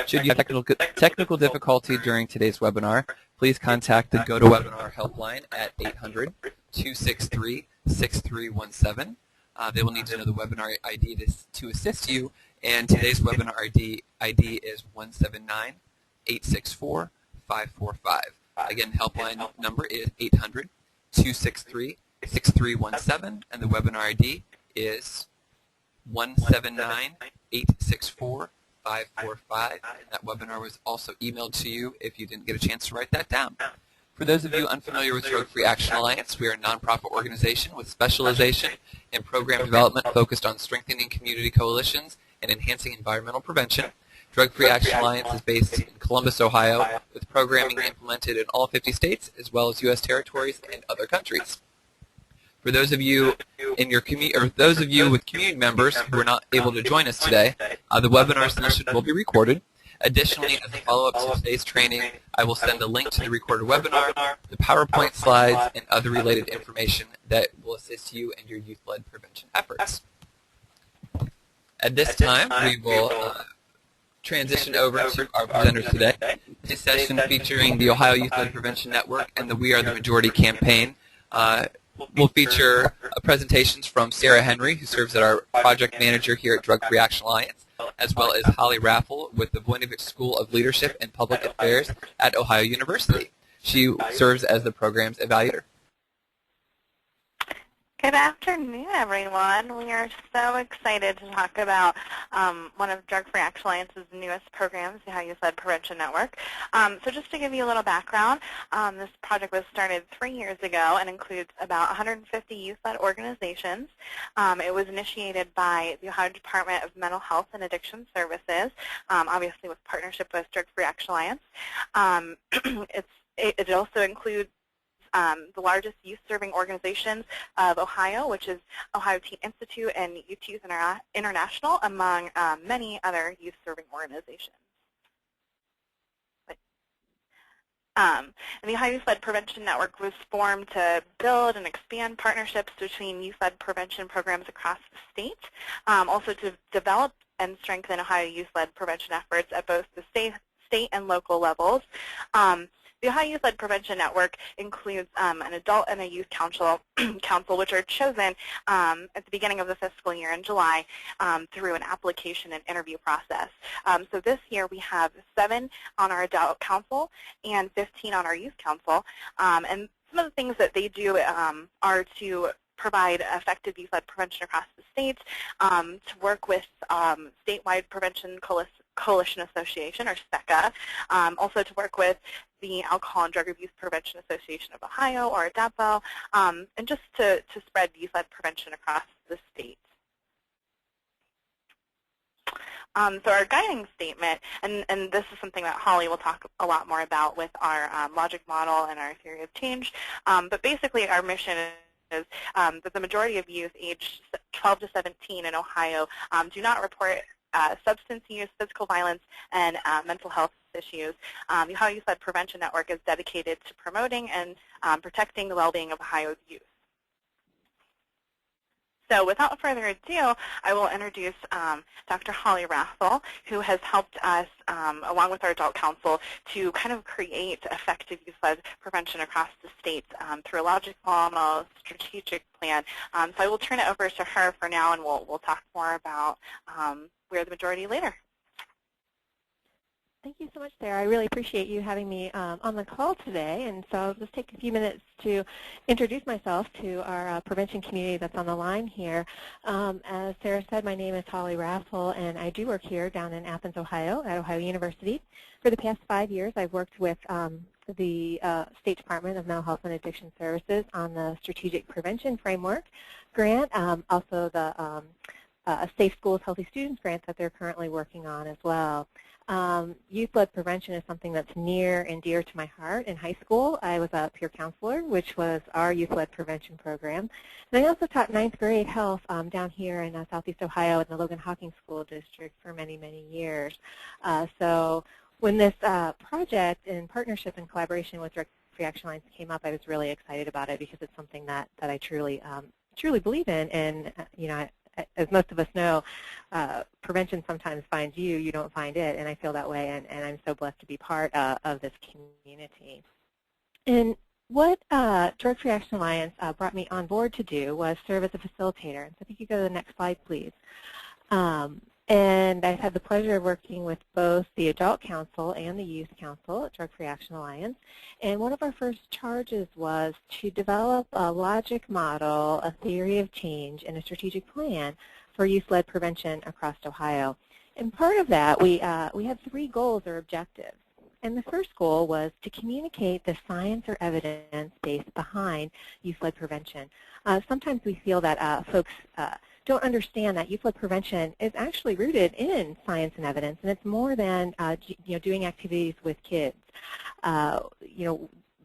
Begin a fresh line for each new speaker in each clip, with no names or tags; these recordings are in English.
Should you have technical difficulty during today's webinar, please contact the GoToWebinar helpline at 800-263-6317. They will need to know the webinar ID to assist you, and today's webinar ID is 179-864-545. Again, helpline number is 800-263-6317, and the webinar ID is 179-864-545. And that webinar was also emailed to you if you didn't get a chance to write that down. For those of you unfamiliar with Drug Free Action Alliance, we are a nonprofit organization with specialization in program development focused on strengthening community coalitions and enhancing environmental prevention. Drug Free Action Alliance is based in Columbus, Ohio, with programming implemented in all 50 states, as well as U.S. territories and other countries. For those of you in your those of you with community members who are not able to join us today, the webinar session will be recorded. Additionally, as a follow-up to today's training, I will send a link to the recorded webinar, the PowerPoint slides, and other related information that will assist you in your youth-led prevention efforts. At this time, we will transition over to our presenters today. This session featuring the Ohio Youth-Led Prevention Network and the We Are the Majority campaign will feature presentations from Sarah Henry, who serves as our project manager here at Drug Free Action Alliance, as well as Holly Raffel with the Voinovich School of Leadership and Public Affairs at Ohio University. She serves as the program's evaluator.
Good afternoon, everyone. We are so excited to talk about one of Drug Free Action Alliance's newest programs, the Ohio Youth-Led Prevention Network. So just to give you a little background, this project was started 3 years ago and includes about 150 youth-led organizations. It was initiated by the Ohio Department of Mental Health and Addiction Services, obviously with partnership with Drug Free Action Alliance. It also includes the largest youth-serving organizations of Ohio, which is Ohio Teen Institute and Youth International, among many other youth-serving organizations. And the Ohio Youth-Led Prevention Network was formed to build and expand partnerships between youth-led prevention programs across the state, also to develop and strengthen Ohio youth-led prevention efforts at both the state and local levels. The Ohio Youth-Led Prevention Network includes an adult and a youth council, which are chosen at the beginning of the fiscal year in July through an application and interview process. So this year we have 7 on our adult council and 15 on our youth council. And some of the things that they do are to provide effective youth-led prevention across the state, to work with statewide prevention Coalition Association, or SPECA, also to work with the Alcohol and Drug Abuse Prevention Association of Ohio, or ADAPO, and just to spread youth-led prevention across the state. So our guiding statement, and this is something that Holly will talk a lot more about with our logic model and our theory of change, but basically our mission is that the majority of youth aged 12 to 17 in Ohio do not report substance use, physical violence, and mental health issues. The Ohio Youth-Led Prevention Network is dedicated to promoting and protecting the well-being of Ohio's youth. So without further ado, I will introduce Dr. Holly Raffel, who has helped us, along with our adult council, to kind of create effective youth-led prevention across the state through a logic model, strategic plan. So I will turn it over to her for now, and we'll talk more about We Are the Majority later.
Thank you so much, Sarah. I really appreciate you having me on the call today. And so I'll just take a few minutes to introduce myself to our prevention community that's on the line here. As Sarah said, my name is Holly Raffel, and I do work here down in Athens, Ohio, at Ohio University. For the past 5 years, I've worked with the State Department of Mental Health and Addiction Services on the Strategic Prevention Framework grant, also the Safe Schools, Healthy Students grant that they're currently working on as well. Youth-led prevention is something that's near and dear to my heart. In high school, I was a peer counselor, which was our youth-led prevention program. And I also taught 9th grade health down here in Southeast Ohio in the Logan Hawking School District for many, many years. So when this project in partnership and collaboration with Drug Free Action Alliance came up, I was really excited about it because it's something that I truly believe in. And as most of us know, prevention sometimes finds you, you don't find it, and I feel that way, and I'm so blessed to be part of this community. And what Drug-Free Action Alliance brought me on board to do was serve as a facilitator. And so if you could go to the next slide, please. And I've had the pleasure of working with both the Adult Council and the Youth Council at Drug-Free Action Alliance. And one of our first charges was to develop a logic model, a theory of change, and a strategic plan for youth-led prevention across Ohio. And part of that, we had 3 goals or objectives. And the first goal was to communicate the science or evidence base behind youth-led prevention. Sometimes we feel that folks don't understand that youth-led prevention is actually rooted in science and evidence, and it's more than doing activities with kids. A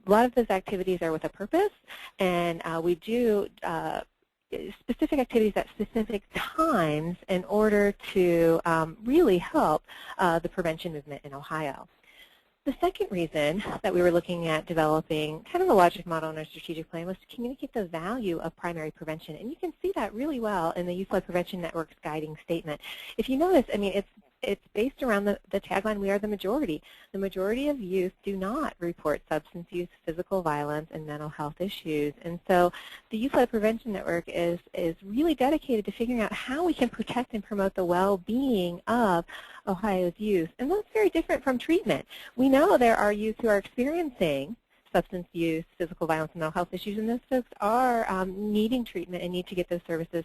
lot of those activities are with a purpose, and we do specific activities at specific times in order to really help the prevention movement in Ohio. The second reason that we were looking at developing kind of a logic model and a strategic plan was to communicate the value of primary prevention. And you can see that really well in the Youth-Led Prevention Network's guiding statement. If you notice, I mean, it's based around the tagline, "We are the majority." The majority of youth do not report substance use, physical violence, and mental health issues. And so the Youth-Led Prevention Network is really dedicated to figuring out how we can protect and promote the well-being of Ohio's youth. And that's very different from treatment. We know there are youth who are experiencing substance use, physical violence, and mental health issues, and those folks are needing treatment and need to get those services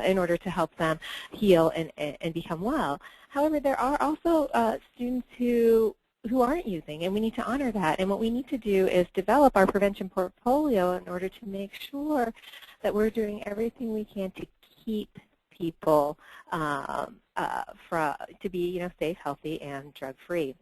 in order to help them heal and become well. However, there are also students who aren't using, and we need to honor that. And what we need to do is develop our prevention portfolio in order to make sure that we're doing everything we can to keep people to be safe, healthy, and drug-free.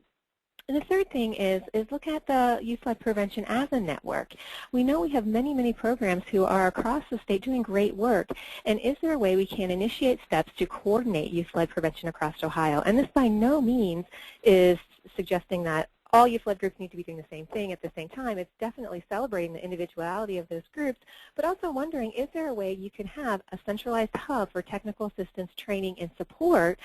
And the third thing is look at the youth-led prevention as a network. We know we have many, many programs who are across the state doing great work. And is there a way we can initiate steps to coordinate youth-led prevention across Ohio? And this by no means is suggesting that all youth-led groups need to be doing the same thing at the same time. It's definitely celebrating the individuality of those groups, but also wondering, is there a way you can have a centralized hub for technical assistance, training, and support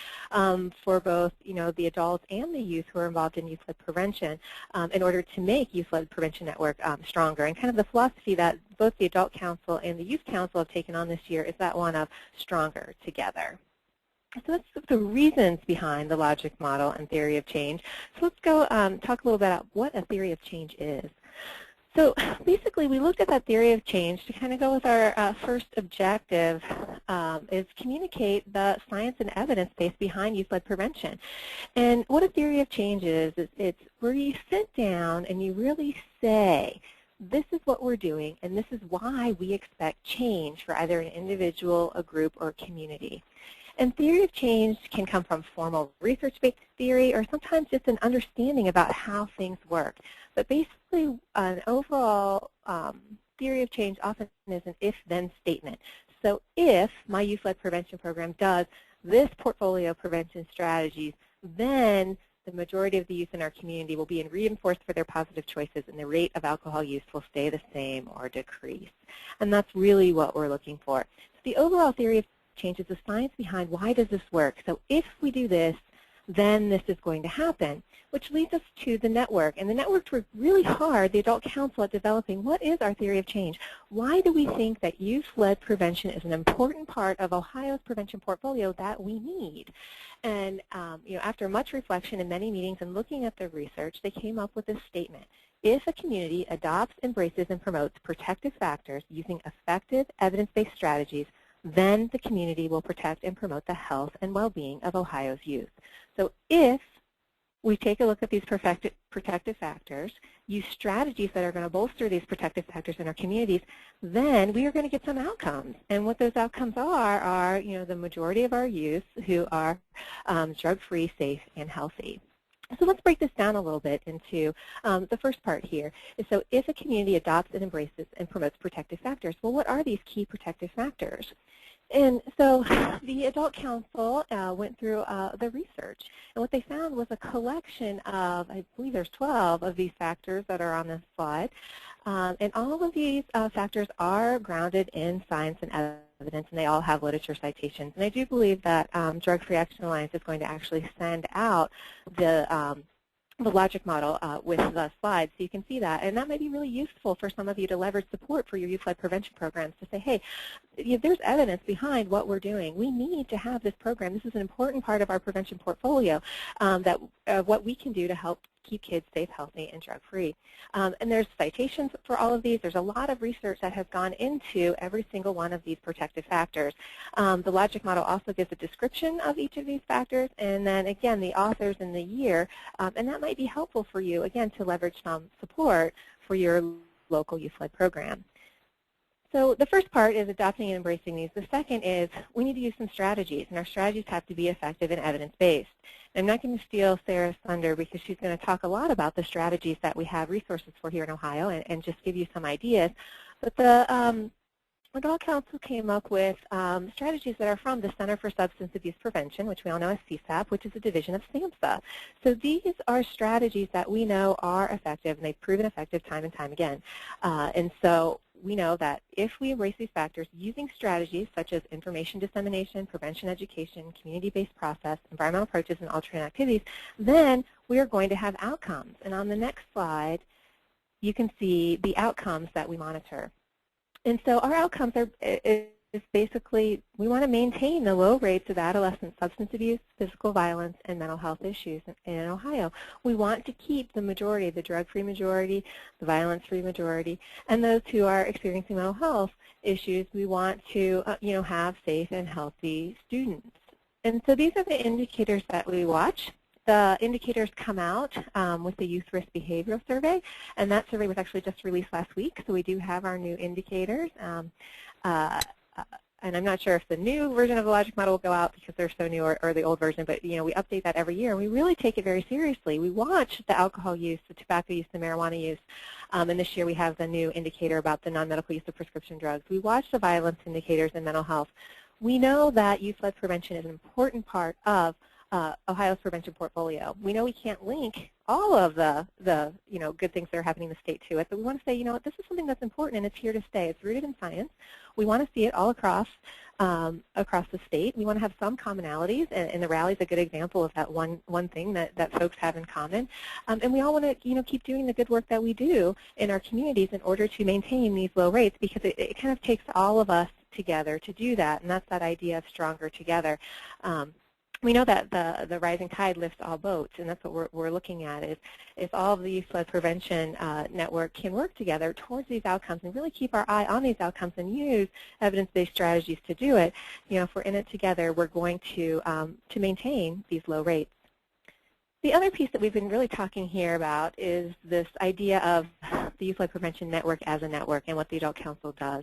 for both the adults and the youth who are involved in youth-led prevention in order to make Youth-Led Prevention Network stronger? And kind of the philosophy that both the Adult Council and the Youth Council have taken on this year is that one of stronger together. So that's the reasons behind the logic model and theory of change. So let's go talk a little bit about what a theory of change is. So basically, we looked at that theory of change to kind of go with our first objective is communicate the science and evidence base behind youth-led prevention. And what a theory of change is it's where you sit down and you really say, this is what we're doing, and this is why we expect change for either an individual, a group, or a community. And theory of change can come from formal research-based theory or sometimes just an understanding about how things work. But basically, an overall theory of change often is an if-then statement. So if my youth-led prevention program does this portfolio of prevention strategies, then the majority of the youth in our community will be reinforced for their positive choices, and the rate of alcohol use will stay the same or decrease. And that's really what we're looking for. So the overall theory of change is the science behind why does this work. So if we do this, then this is going to happen, which leads us to the network. And the network worked really hard, the Adult Council, at developing what is our theory of change. Why do we think that youth-led prevention is an important part of Ohio's prevention portfolio that we need? And after much reflection and many meetings and looking at the research, they came up with this statement. If a community adopts, embraces, and promotes protective factors using effective evidence-based strategies, then the community will protect and promote the health and well-being of Ohio's youth. So if we take a look at these protective factors, use strategies that are going to bolster these protective factors in our communities, then we are going to get some outcomes. And what those outcomes are the majority of our youth who are drug-free, safe, and healthy. So let's break this down a little bit into the first part here. So if a community adopts and embraces and promotes protective factors, well, what are these key protective factors? And so the Adult Council went through the research, and what they found was a collection of, I believe there's 12 of these factors that are on this slide, and all of these factors are grounded in science and evidence, and they all have literature citations. And I do believe that Drug-Free Action Alliance is going to actually send out the logic model with the slides, so you can see that. And that might be really useful for some of you to leverage support for your youth-led prevention programs to say, hey, there's evidence behind what we're doing. We need to have this program. This is an important part of our prevention portfolio what we can do to help keep kids safe, healthy, and drug-free. And there's citations for all of these. There's a lot of research that has gone into every single one of these protective factors. The logic model also gives a description of each of these factors, and then, again, the authors and the year. And that might be helpful for you, again, to leverage some support for your local youth-led program. So the first part is adopting and embracing these. The second is we need to use some strategies, and our strategies have to be effective and evidence-based. I'm not going to steal Sarah's thunder because she's going to talk a lot about the strategies that we have resources for here in Ohio and just give you some ideas. But the Adult Council came up with strategies that are from the Center for Substance Abuse Prevention, which we all know as CSAP, which is a division of SAMHSA. So these are strategies that we know are effective, and they've proven effective time and time again. And so we know that if we embrace these factors using strategies such as information dissemination, prevention education, community-based process, environmental approaches, and alternate activities, then we are going to have outcomes. And on the next slide, you can see the outcomes that we monitor. And so our outcomes is basically we want to maintain the low rates of adolescent substance abuse, physical violence, and mental health issues in Ohio. We want to keep the majority, the drug-free majority, the violence-free majority, and those who are experiencing mental health issues, we want to have safe and healthy students. And so these are the indicators that we watch. The indicators come out with the Youth Risk Behavioral Survey, and that survey was actually just released last week, so we do have our new indicators. And I'm not sure if the new version of the logic model will go out because they're so new, or the old version, but we update that every year, and we really take it very seriously. We watch the alcohol use, the tobacco use, the marijuana use, and this year we have the new indicator about the non-medical use of prescription drugs. We watch the violence indicators and mental health. We know that youth-led prevention is an important part of Ohio's prevention portfolio. We know we can't link all of the good things that are happening in the state to it, but we want to say, this is something that's important and it's here to stay. It's rooted in science. We want to see it all across the state. We want to have some commonalities, and the rally is a good example of that one thing that folks have in common. And we all want to keep doing the good work that we do in our communities in order to maintain these low rates, because it kind of takes all of us together to do that, and that's that idea of stronger together. We know that the rising tide lifts all boats, and that's what we're looking at, is if all of the youth-led prevention network can work together towards these outcomes and really keep our eye on these outcomes and use evidence-based strategies to do it, if we're in it together, we're going to maintain these low rates. The other piece that we've been really talking here about is this idea of the Youth-Led Prevention Network as a network and what the Adult Council does.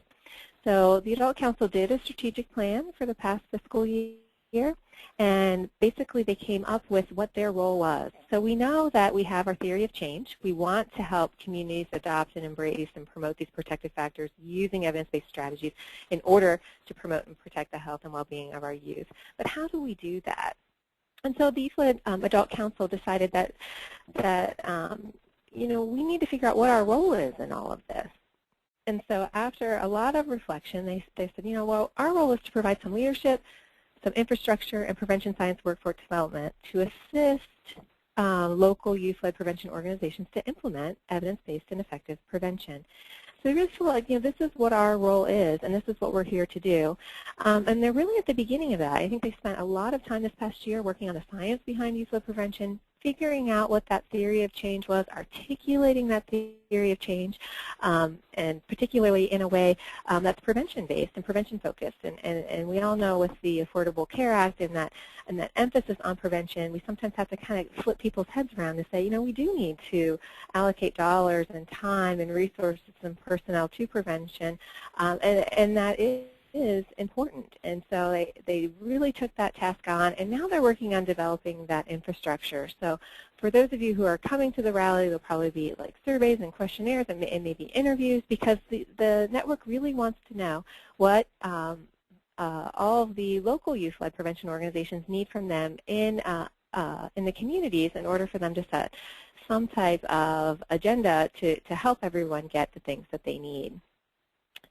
So the Adult Council did a strategic plan for the past fiscal year, and basically they came up with what their role was. So we know that we have our theory of change. We want to help communities adopt and embrace and promote these protective factors using evidence-based strategies in order to promote and protect the health and well-being of our youth. But how do we do that? And so the Youth-Led Adult Council decided that we need to figure out what our role is in all of this. And so after a lot of reflection, they said, well, our role is to provide some leadership, some infrastructure, and prevention science workforce development to assist local youth-led prevention organizations to implement evidence-based and effective prevention. So we really feel like, this is what our role is, and this is what we're here to do. And they're really at the beginning of that. I think they spent a lot of time this past year working on the science behind youth-led prevention, figuring out what that theory of change was, articulating that theory of change, and particularly in a way that's prevention-based and prevention-focused. And we all know with the Affordable Care Act and that emphasis on prevention, we sometimes have to kind of flip people's heads around to say, we do need to allocate dollars and time and resources and personnel to prevention, and that is important. And so they really took that task on, and now they're working on developing that infrastructure. So for those of you who are coming to the rally, there'll probably be like surveys and questionnaires and maybe interviews, because the network really wants to know what all of the local youth-led prevention organizations need from them in the communities in order for them to set some type of agenda to help everyone get the things that they need.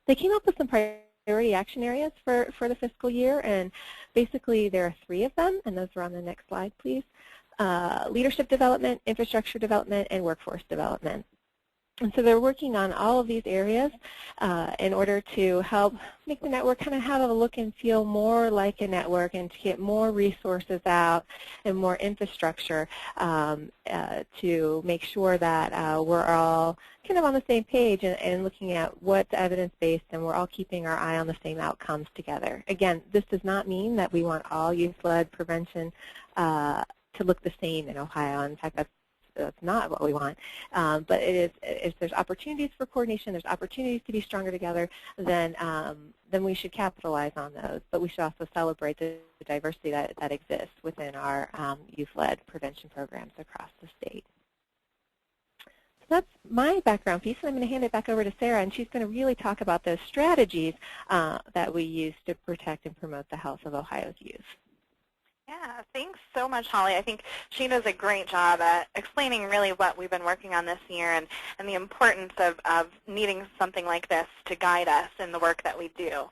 They came up with some priorities priority action areas for the fiscal year, and basically there are 3 of them, and those are on the next slide, please. Leadership development, infrastructure development, and workforce development. And so they're working on all of these areas in order to help make the network kind of have a look and feel more like a network, and to get more resources out and more infrastructure to make sure that we're all kind of on the same page and looking at what's evidence-based, and we're all keeping our eye on the same outcomes together. Again, this does not mean that we want all youth-led prevention to look the same in Ohio. In fact, that's not what we want. But it is, if there's opportunities for coordination, there's opportunities to be stronger together, then we should capitalize on those. But we should also celebrate the diversity that exists within our youth-led prevention programs across the state. So that's my background piece, and I'm going to hand it back over to Sarah, and she's going to really talk about those strategies that we use to protect and promote the health of Ohio's youth.
Yeah, thanks so much, Holly. I think she does a great job at explaining really what we've been working on this year, and the importance of needing something like this to guide us in the work that we do.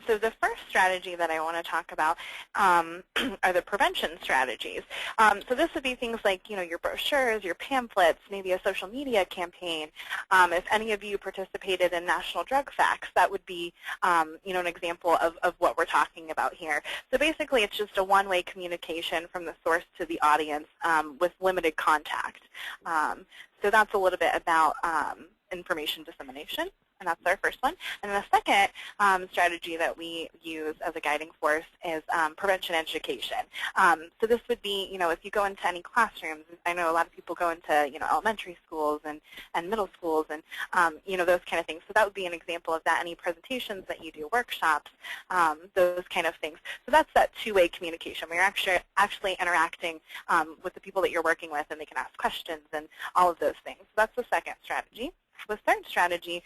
So the first strategy that I want to talk about are the prevention strategies. So this would be things like, your brochures, your pamphlets, maybe a social media campaign. If any of you participated in National Drug Facts, that would be an example of what we're talking about here. So basically, it's just a one-way communication from the source to the audience with limited contact. So that's a little bit about information dissemination, and that's our first one. And then the second strategy that we use as a guiding force is prevention education. So this would be, if you go into any classrooms, I know a lot of people go into, elementary schools and middle schools and, those kind of things. So that would be an example of that. Any presentations that you do, workshops, those kind of things. So that's that two-way communication where you're actually interacting with the people that you're working with, and they can ask questions and all of those things. So that's the second strategy. The third strategy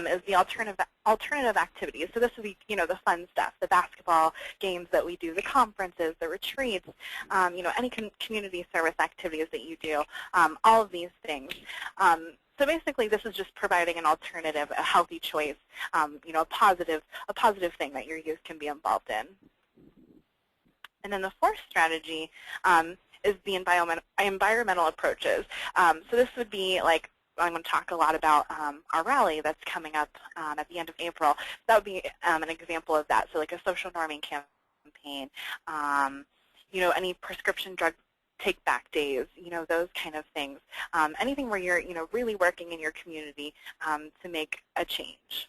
is the alternative activities. So this would be, the fun stuff, the basketball games that we do, the conferences, the retreats, any community service activities that you do, all of these things. So basically, this is just providing an alternative, a healthy choice, a positive thing that your youth can be involved in. And then the fourth strategy is the environmental approaches. So this would be like, I'm going to talk a lot about our rally that's coming up at the end of April. That would be an example of that. So like a social norming campaign, any prescription drug take-back days, those kind of things. Anything where you're, really working in your community to make a change.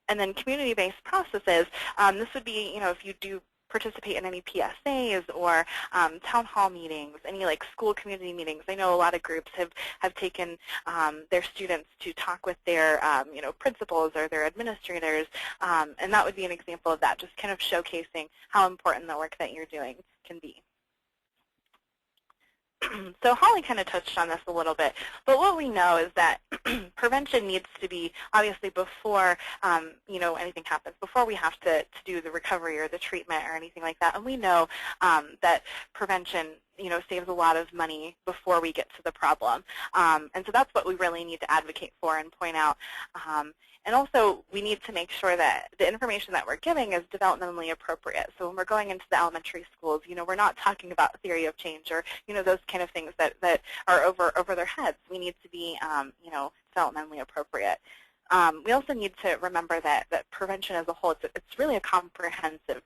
And then community-based processes, this would be, if you do participate in any PSAs or town hall meetings, any like school community meetings. I know a lot of groups have taken their students to talk with their principals or their administrators, and that would be an example of that, just kind of showcasing how important the work that you're doing can be. So Holly kind of touched on this a little bit, but what we know is that prevention needs to be, obviously, before anything happens, before we have to do the recovery or the treatment or anything like that. And we know that prevention, saves a lot of money before we get to the problem. And so that's what we really need to advocate for and point out. And also, we need to make sure that the information that we're giving is developmentally appropriate. So when we're going into the elementary schools, we're not talking about theory of change or, those kind of things that are over their heads. We need to be, developmentally appropriate. We also need to remember that prevention as a whole, it's really a comprehensive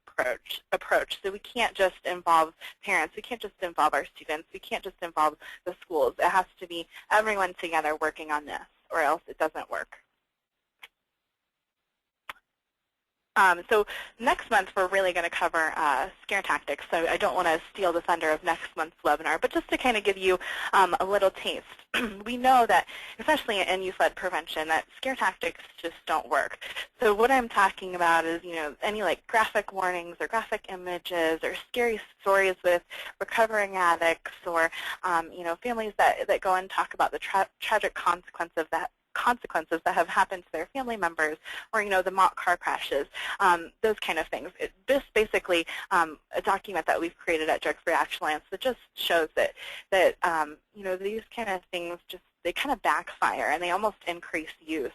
approach. So we can't just involve parents. We can't just involve our students. We can't just involve the schools. It has to be everyone together working on this, or else it doesn't work. So next month, we're really going to cover scare tactics. So I don't want to steal the thunder of next month's webinar, but just to kind of give you a little taste. We know that, especially in youth-led prevention, that scare tactics just don't work. So what I'm talking about is, any like graphic warnings or graphic images or scary stories with recovering addicts or, families that go and talk about the tragic consequences that have happened to their family members, or the mock car crashes, those kind of things. This basically a document that we've created at Drug Free Action Alliance that just shows that these kind of things they kind of backfire and they almost increase use.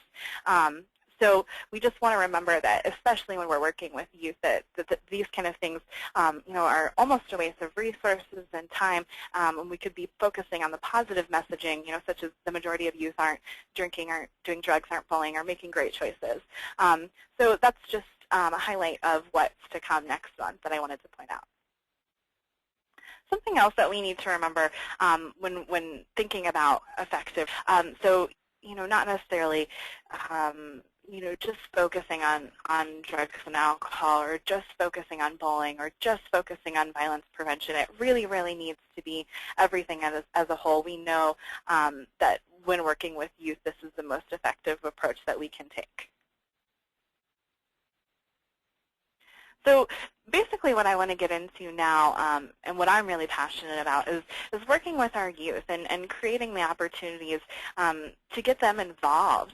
So we just want to remember that, especially when we're working with youth, that these kind of things, are almost a waste of resources and time, and we could be focusing on the positive messaging, such as the majority of youth aren't drinking, aren't doing drugs, aren't bullying, are making great choices. So that's just a highlight of what's to come next month that I wanted to point out. Something else that we need to remember when thinking about effective, so not necessarily just focusing on drugs and alcohol, or just focusing on bullying, or just focusing on violence prevention. It really, really needs to be everything as a whole. We know that when working with youth, this is the most effective approach that we can take. So basically what I want to get into now, and what I'm really passionate about, is working with our youth and creating the opportunities to get them involved.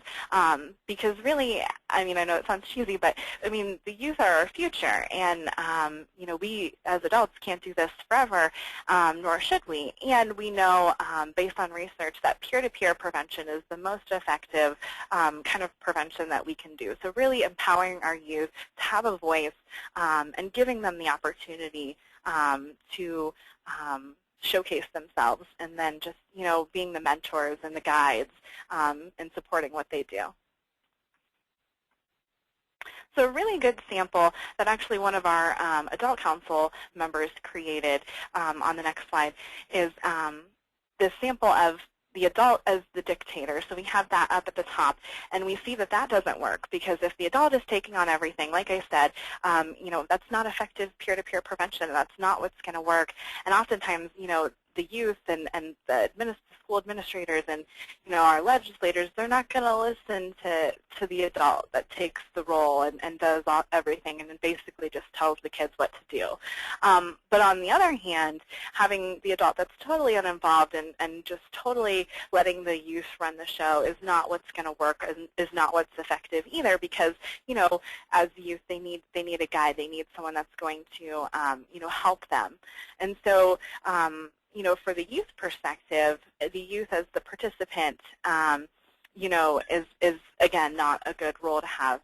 Because really, I know it sounds cheesy, but the youth are our future, and we as adults can't do this forever, nor should we. And we know, based on research, that peer-to-peer prevention is the most effective kind of prevention that we can do. So really empowering our youth to have a voice, and giving them the opportunity to showcase themselves, and then just being the mentors and the guides, and supporting what they do. So a really good sample that actually one of our adult council members created on the next slide is this sample of the adult as the dictator. So we have that up at the top, and we see that that doesn't work, because if the adult is taking on everything, like I said, that's not effective peer-to-peer prevention. That's not what's going to work. And oftentimes, the youth and the school administrators and our legislators, they're not going to listen to the adult that takes the role and does everything and then basically just tells the kids what to do. But on the other hand, having the adult that's totally uninvolved and just totally letting the youth run the show is not what's going to work, and is not what's effective either, because as youth, they need a guide. They need someone that's going to help them. And so for the youth perspective, the youth as the participant, is again not a good role to have.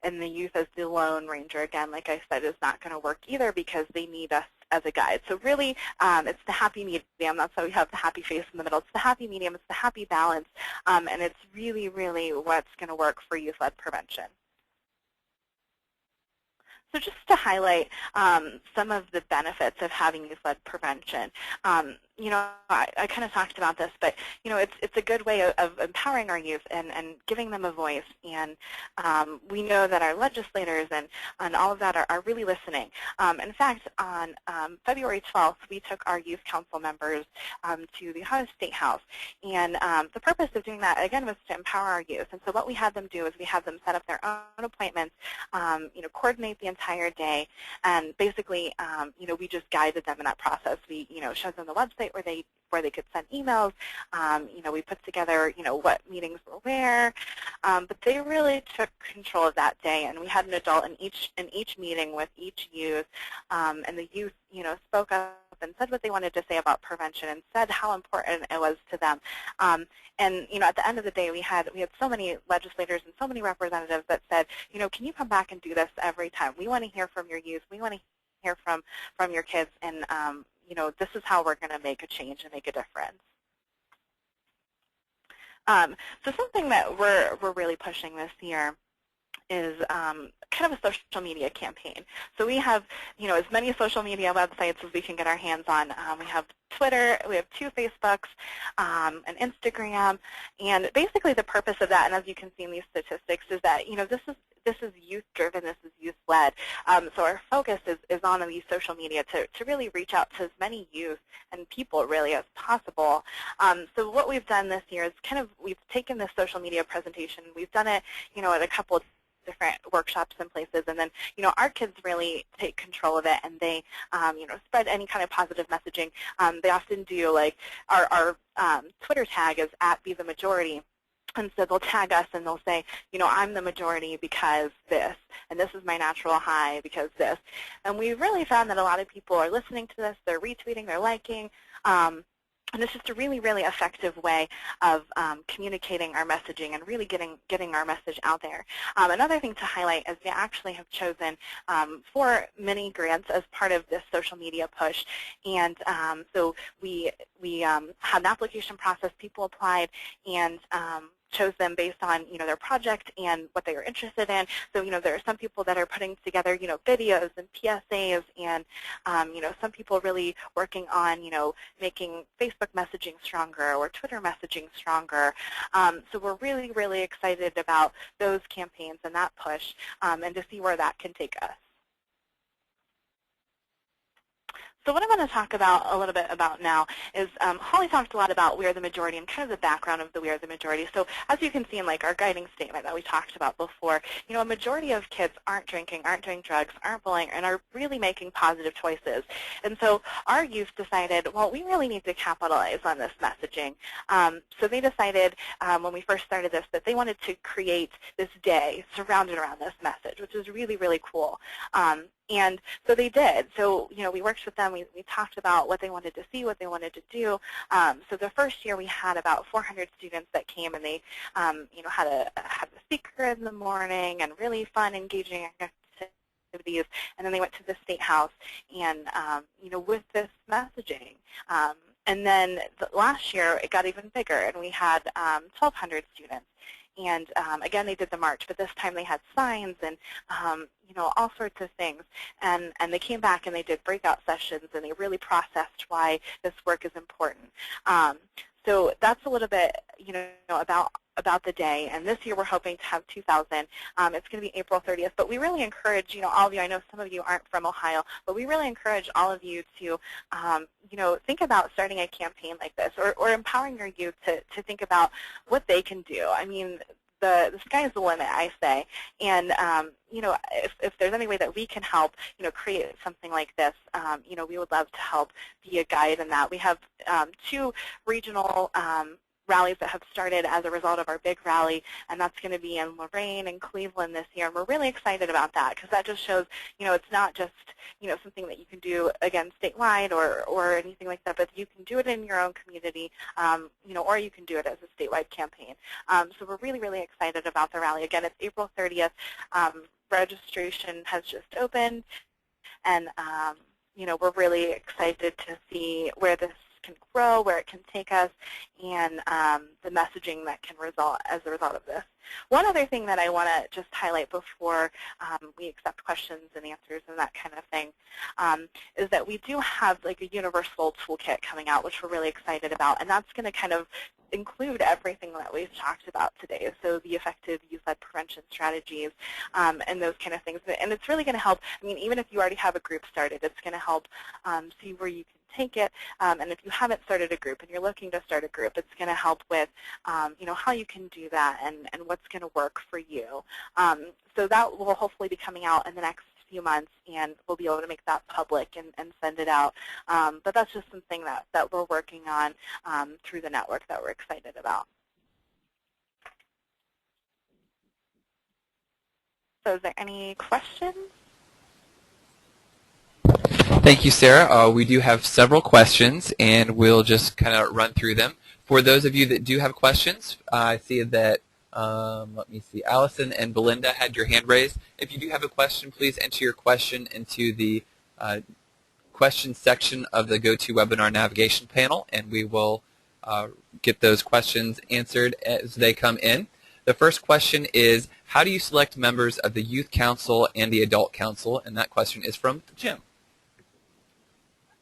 And the youth as the lone ranger, again, like I said, is not going to work either, because they need us as a guide. So really, it's the happy medium. That's why we have the happy face in the middle. It's the happy medium. It's the happy balance. And it's really, really what's going to work for youth-led prevention. So just to highlight some of the benefits of having youth-led prevention, I kind of talked about this, but it's a good way of empowering our youth and giving them a voice. And we know that our legislators and all of that are really listening. In fact, on February 12th, we took our youth council members to the Ohio State House. And the purpose of doing that, again, was to empower our youth. And so what we had them do is we had them set up their own appointments, coordinate the entire day, and basically, we just guided them in that process. We, showed them the website where they could send emails. We put together, what meetings were where, but they really took control of that day. And we had an adult in each meeting with each youth, and the youth, spoke up and said what they wanted to say about prevention and said how important it was to them. And at the end of the day, we had so many legislators and so many representatives that said, can you come back and do this every time? We want to hear from your youth. We want to hear from your kids, and this is how we're going to make a change and make a difference. So something that we're really pushing this year is kind of a social media campaign. So we have, as many social media websites as we can get our hands on. We have Twitter, we have 2 Facebooks, an Instagram, and basically the purpose of that, and as you can see in these statistics, is that this is youth-driven, this is youth-led. So our focus is on these social media to really reach out to as many youth and people really as possible. So what we've done this year is we've taken this social media presentation, we've done it, at a couple of different workshops and places, and then our kids really take control of it, and they spread any kind of positive messaging. They often do, like our Twitter tag is @BeTheMajority. And so they'll tag us and they'll say, I'm the majority because this, and this is my natural high because this. And we really found that a lot of people are listening to this, they're retweeting, they're liking, And it's just a really, really effective way of communicating our messaging and really getting our message out there. Another thing to highlight is we actually have chosen 4 mini grants as part of this social media push. And so we had an application process. People applied and chose them based on their project and what they were interested in. So there are some people that are putting together videos and PSAs, and some people really working on making Facebook messaging stronger or Twitter messaging stronger. So we're really, really excited about those campaigns and that push, and to see where that can take us. So what I want to talk about a little bit about now is Holly talked a lot about we are the majority and kind of the background of the we are the majority. So as you can see in our guiding statement that we talked about before, a majority of kids aren't drinking, aren't doing drugs, aren't bullying, and are really making positive choices. And so our youth decided, well, we really need to capitalize on this messaging. So they decided when we first started this that they wanted to create this day surrounded around this message, which is really, really cool. And so they did. So, we worked with them. We talked about what they wanted to see, what they wanted to do. So the first year we had about 400 students that came, and they, had a speaker in the morning and really fun, engaging activities. And then they went to the State House and, with this messaging. And then last year it got even bigger, and we had 1,200 students. And again, they did the march, but this time they had signs and all sorts of things. And they came back and they did breakout sessions, and they really processed why this work is important. So that's a little bit, about the day. And this year we're hoping to have 2,000. It's going to be April 30th. But we really encourage, all of you, I know some of you aren't from Ohio, but we really encourage all of you to, think about starting a campaign like this, or empowering your youth to think about what they can do. I mean, the sky is the limit, I say. And, if there's any way that we can help, create something like this, we would love to help be a guide in that. We have 2 regional rallies that have started as a result of our big rally, and that's going to be in Lorain and Cleveland this year. And we're really excited about that, because that just shows, it's not just, something that you can do, again, statewide or anything like that, but you can do it in your own community, or you can do it as a statewide campaign. So we're really, really excited about the rally. Again, it's April 30th. Registration has just opened, and, we're really excited to see where this can grow, where it can take us, and the messaging that can result as a result of this. One other thing that I want to just highlight before we accept questions and answers and that kind of thing is that we do have a universal toolkit coming out, which we're really excited about, and that's going to kind of include everything that we've talked about today. So the effective youth-led prevention strategies and those kind of things. And it's really going to help, even if you already have a group started, it's going to help see where you can take it. And if you haven't started a group and you're looking to start a group, it's going to help with how you can do that and what's going to work for you. So that will hopefully be coming out in the next few months, and we'll be able to make that public and send it out. But that's just something that we're working on through the network that we're excited about. So is there any questions?
Thank you, Sarah. We do have several questions, and we'll just kind of run through them. For those of you that do have questions, I see that, let me see, Allison and Belinda had your hand raised. If you do have a question, please enter your question into the questions section of the GoToWebinar navigation panel, and we will get those questions answered as they come in. The first question is, how do you select members of the Youth Council and the Adult Council? And that question is from Jim.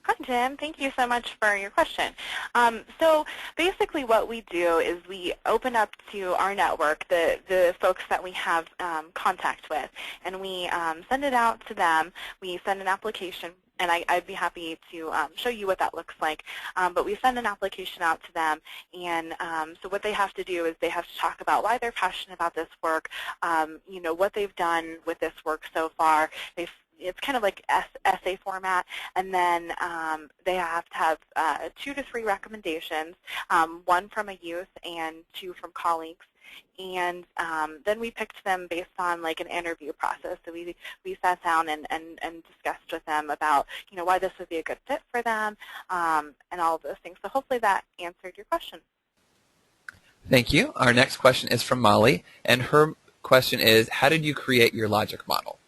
Hi, Jim. Thank you so much for your question. So basically what we do is we open up to our network the folks that we have contact with, and we send it out to them. We send an application, and I'd be happy to show you what that looks like. But we send an application out to them, and so what they have to do is they have to talk about why they're passionate about this work, what they've done with this work so far. It's kind of like essay format, and then they have to have 2 to 3 recommendations, 1 from a youth and 2 from colleagues. And then we picked them based on like an interview process. So we sat down and discussed with them about, why this would be a good fit for them, and all of those things. So hopefully that answered your question.
Thank you. Our next question is from Molly, and her question is, how did you create your logic model?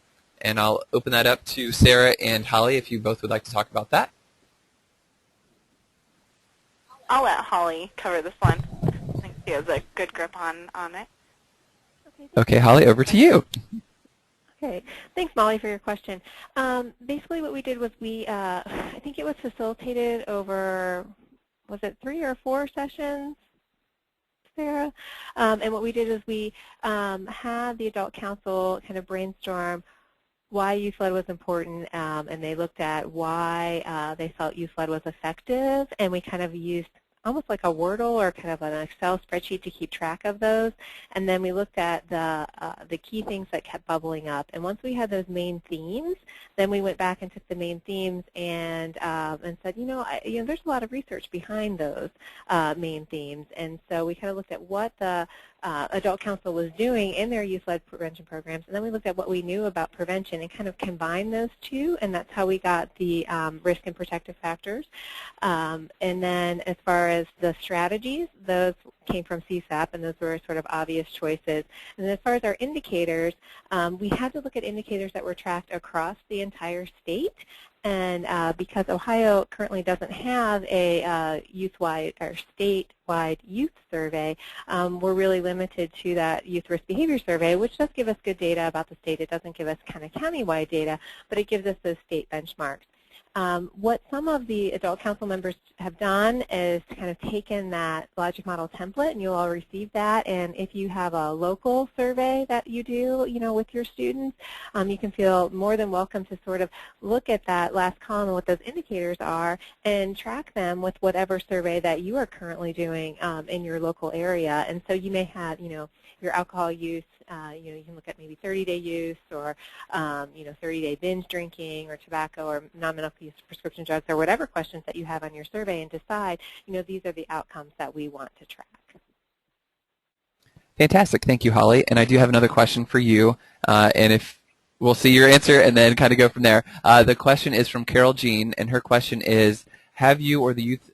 And I'll open that up to Sarah and Holly if you both would like to talk about that.
I'll let Holly cover this one. I think she has a good grip on it.
Okay, Holly, over to you.
Okay, thanks, Molly, for your question. Basically, what we did was I think it was facilitated over, was it 3 or 4 sessions, Sarah? And what we did is we had the adult council kind of brainstorm why youth-led was important, and they looked at why they felt youth-led was effective, and we kind of used almost like a Wordle or kind of an Excel spreadsheet to keep track of those. And then we looked at the key things that kept bubbling up. And once we had those main themes, then we went back and took the main themes and said, there's a lot of research behind those main themes. And so we kind of looked at what the adult council was doing in their youth-led prevention programs, and then we looked at what we knew about prevention and kind of combined those two, and that's how we got the risk and protective factors. And then as far as the strategies, those came from CSAP, and those were sort of obvious choices. And as far as our indicators, we had to look at indicators that were tracked across the entire state. And because Ohio currently doesn't have a youth-wide or statewide youth survey, we're really limited to that youth risk behavior survey, which does give us good data about the state. It doesn't give us kind of county-wide data, but it gives us those state benchmarks. What some of the adult council members have done is kind of taken that logic model template, and you'll all receive that. And if you have a local survey that you do, with your students, you can feel more than welcome to sort of look at that last column and what those indicators are and track them with whatever survey that you are currently doing in your local area. And so you may have, your alcohol use, you can look at maybe 30-day use or, 30-day binge drinking or tobacco or non-medical use of prescription drugs or whatever questions that you have on your survey and decide, these are the outcomes that we want to track.
Fantastic. Thank you, Holly. And I do have another question for you, and if we'll see your answer and then kind of go from there. The question is from Carol Jean, and her question is, have you or the Youth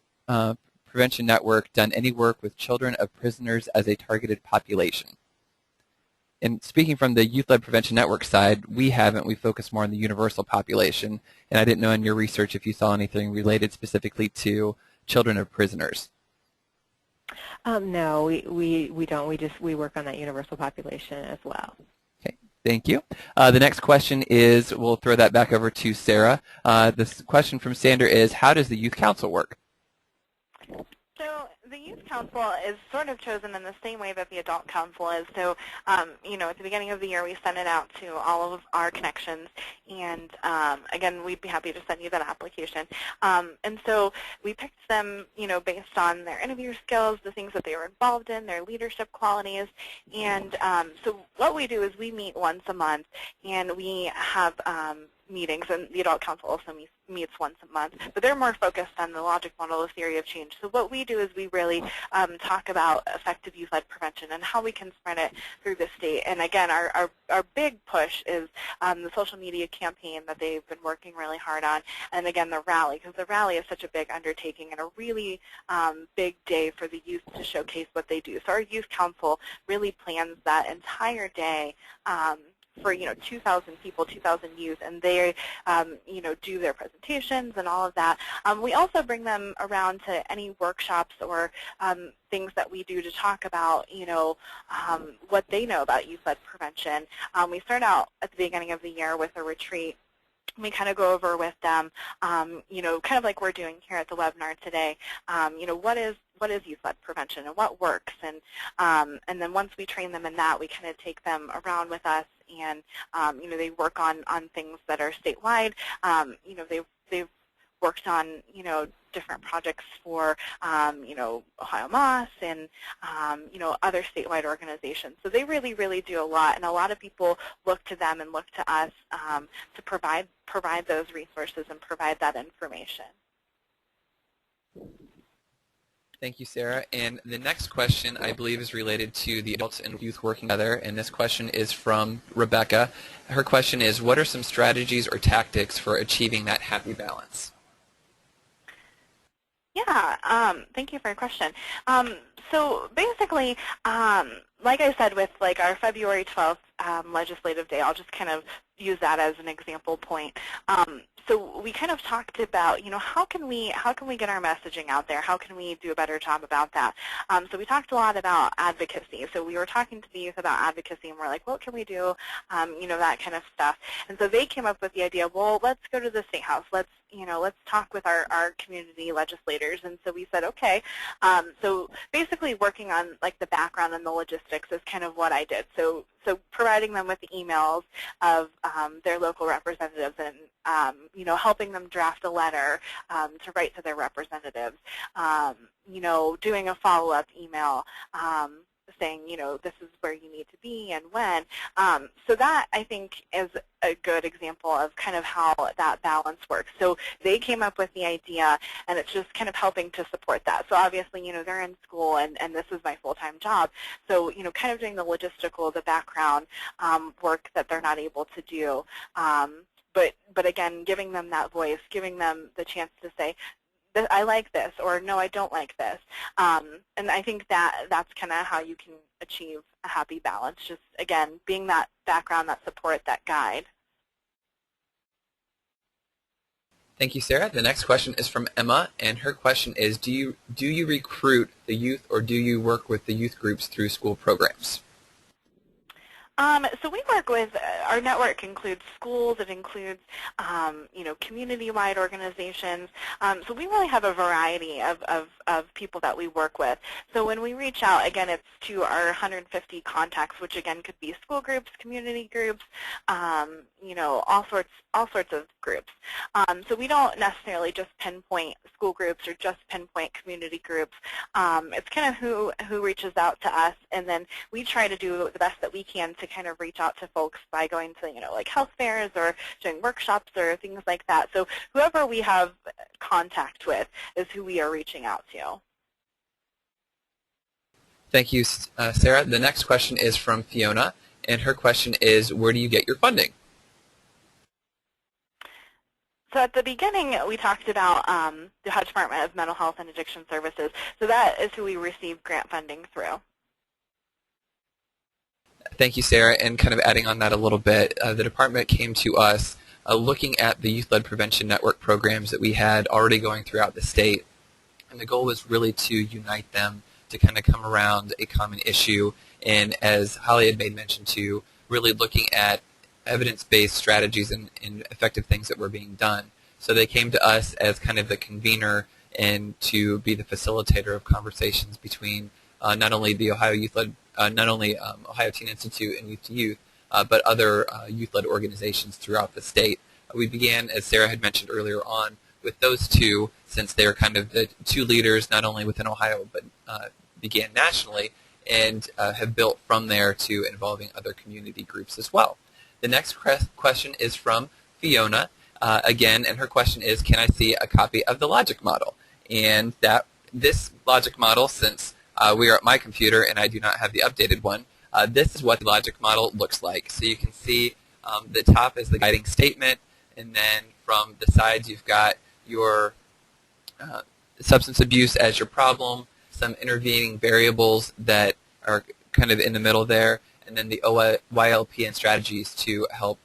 Prevention Network done any work with children of prisoners as a targeted population? And speaking from the Youth-Led Prevention Network side, we haven't. We focus more on the universal population. And I didn't know in your research if you saw anything related specifically to children of prisoners.
No, we don't. We work on that universal population as well.
Okay, thank you. The next question is, we'll throw that back over to Sarah. This question from Sander is, how does the Youth Council work?
So the Youth Council is sort of chosen in the same way that the Adult Council is. So, at the beginning of the year, we send it out to all of our connections. And, again, we'd be happy to send you that application. And so we picked them, based on their interview skills, the things that they were involved in, their leadership qualities. And so what we do is we meet once a month, and we have meetings, and the Adult Council also meets once a month, but they're more focused on the logic model, the theory of change. So what we do is we really talk about effective youth-led prevention and how we can spread it through the state. And again, our big push is the social media campaign that they've been working really hard on, and again, the rally, because the rally is such a big undertaking and a really big day for the youth to showcase what they do. So our Youth Council really plans that entire day for 2,000 people, 2,000 youth, and they do their presentations and all of that. We also bring them around to any workshops or things that we do to talk about what they know about youth-led prevention. We start out at the beginning of the year with a retreat. We kind of go over with them, kind of like we're doing here at the webinar today, what is youth-led prevention and what works, and then once we train them in that, we kind of take them around with us, and they work on things that are statewide. They've worked on different projects for Ohio Moss and other statewide organizations. So they really, really do a lot, and a lot of people look to them and look to us to provide those resources and provide that information.
Thank you, Sarah. And the next question, I believe, is related to the adults and youth working together, and this question is from Rebecca. Her question is, what are some strategies or tactics for achieving that happy balance?
Yeah, thank you for your question. So basically, like I said with our February 12th legislative day, I'll just kind of use that as an example point. So we kind of talked about, how can we get our messaging out there? How can we do a better job about that? So we talked a lot about advocacy. So we were talking to the youth about advocacy, and we're like, what can we do? That kind of stuff. And so they came up with the idea, well, let's go to the State House. Let's talk with our community legislators. And so we said, okay. So basically working on the background and the logistics is kind of what I did. So providing them with the emails of their local representatives and helping them draft a letter to write to their representatives, doing a follow-up email saying, this is where you need to be and when. So that, I think, is a good example of kind of how that balance works. So they came up with the idea, and it's just kind of helping to support that. So obviously, they're in school, and this is my full-time job. So, kind of doing the logistical, the background work that they're not able to do. But again, giving them that voice, giving them the chance to say, I like this, or no, I don't like this. And I think that's kind of how you can achieve a happy balance, just, again, being that background, that support, that guide.
Thank you, Sarah. The next question is from Emma, and her question is, do you recruit the youth, or do you work with the youth groups through school programs?
So we work with, our network includes schools, it includes, community-wide organizations. So we really have a variety of people that we work with. So when we reach out, again, it's to our 150 contacts, which again could be school groups, community groups, all sorts of groups. So we don't necessarily just pinpoint school groups or just pinpoint community groups. It's kind of who reaches out to us, and then we try to do the best that we can to kind of reach out to folks by going to, health fairs or doing workshops or things like that. So whoever we have contact with is who we are reaching out to.
Thank you, Sarah. The next question is from Fiona, and her question is, where do you get your funding?
So at the beginning, we talked about the Ohio Department of Mental Health and Addiction Services. So that is who we receive grant funding through.
Thank you, Sarah. And kind of adding on that a little bit, the department came to us looking at the Youth-Led Prevention Network programs that we had already going throughout the state. And the goal was really to unite them, to kind of come around a common issue. And as Holly had made mention to, really looking at evidence-based strategies and effective things that were being done. So they came to us as kind of the convener and to be the facilitator of conversations between not only the Ohio Youth-Led, Ohio Teen Institute and Youth to Youth, but other youth-led organizations throughout the state. We began, as Sarah had mentioned earlier on, with those two, since they're kind of the two leaders not only within Ohio, but began nationally, and have built from there to involving other community groups as well. The next question is from Fiona, again, and her question is, can I see a copy of the logic model? And this logic model, since we are at my computer and I do not have the updated one, this is what the logic model looks like. So you can see the top is the guiding statement, and then from the sides you've got your substance abuse as your problem, some intervening variables that are kind of in the middle there, and then the YLP and strategies to help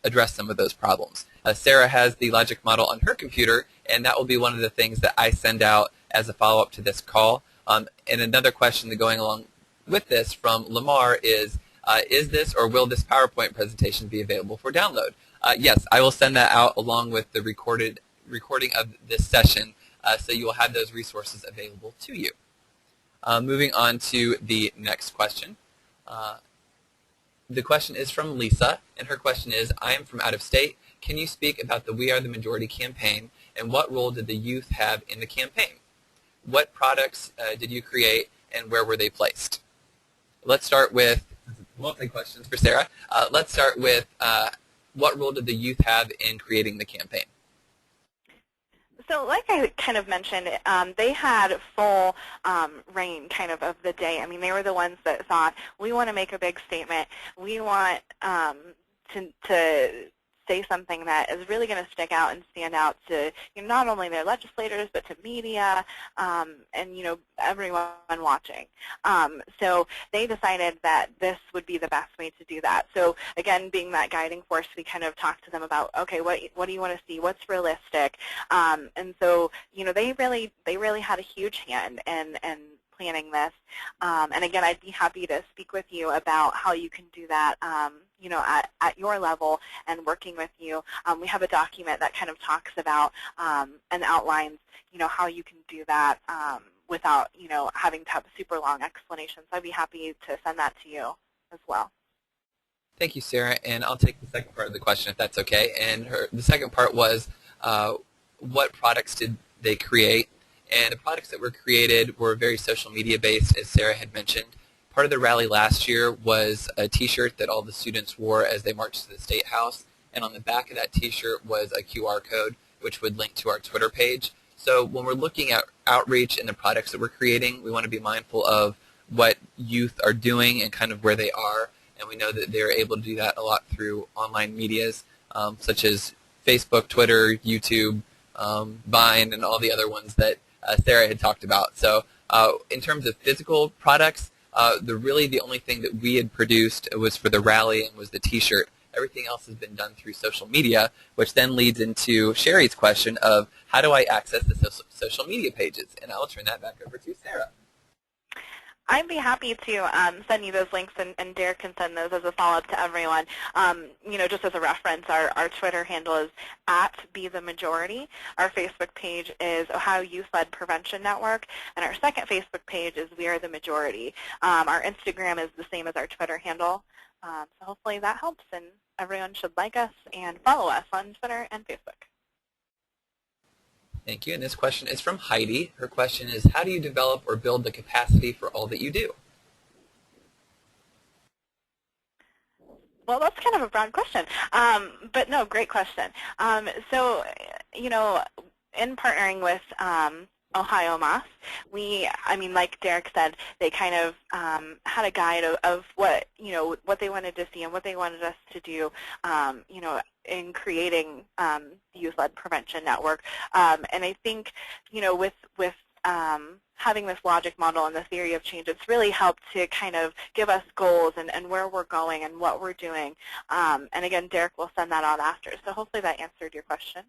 address some of those problems. Sarah has the logic model on her computer, and that will be one of the things that I send out as a follow-up to this call. And another question that going along with this from Lamar is this or will this PowerPoint presentation be available for download? Yes, I will send that out along with the recording of this session, so you will have those resources available to you. Moving on to the next question. The question is from Lisa, and her question is, I am from out of state. Can you speak about the We Are the Majority campaign, and what role did the youth have in the campaign? What products did you create, and where were they placed? Let's start with multi-questions for Sarah. Let's start with what role did the youth have in creating the campaign?
So like I kind of mentioned, they had full reign kind of the day. I mean, they were the ones that thought, we want to make a big statement. We want to say something that is really going to stick out and stand out to not only their legislators, but to media and everyone watching. So they decided that this would be the best way to do that. So again, being that guiding force, we kind of talked to them about, okay, what do you want to see? What's realistic? And so they really had a huge hand in planning this. And again, I'd be happy to speak with you about how you can do that at your level and working with you. We have a document that kind of talks about and outlines how you can do that without having to have a super long explanation. So I'd be happy to send that to you as well.
Thank you, Sarah. And I'll take the second part of the question if that's okay. And the second part was, what products did they create? And the products that were created were very social media based, as Sarah had mentioned. Part of the rally last year was a T-shirt that all the students wore as they marched to the State House. And on the back of that T-shirt was a QR code, which would link to our Twitter page. So when we're looking at outreach and the products that we're creating, we want to be mindful of what youth are doing and kind of where they are. And we know that they're able to do that a lot through online medias, such as Facebook, Twitter, YouTube, Vine, and all the other ones that Sarah had talked about. So in terms of physical products, the only thing that we had produced was for the rally and was the T-shirt. Everything else has been done through social media, which then leads into Sherry's question of how do I access the social media pages? And I'll turn that back over to Sarah.
I'd be happy to send you those links, and Derek can send those as a follow-up to everyone. Just as a reference, our Twitter handle is @BeTheMajority. Our Facebook page is Ohio Youth-Led Prevention Network, and our second Facebook page is We Are the Majority. Our Instagram is the same as our Twitter handle, so hopefully that helps, and everyone should like us and follow us on Twitter and Facebook.
Thank you. And this question is from Heidi. Her question is, how do you develop or build the capacity for all that you do?
Well, that's kind of a broad question, but no, great question. So, in partnering with Ohio Moss, like Derek said, they kind of had a guide of what they wanted to see and what they wanted us to do, in creating the Youth-Led Prevention Network. And I think, with having this logic model and the theory of change, it's really helped to kind of give us goals and where we're going and what we're doing. And again, Derek will send that out after. So hopefully that answered your question.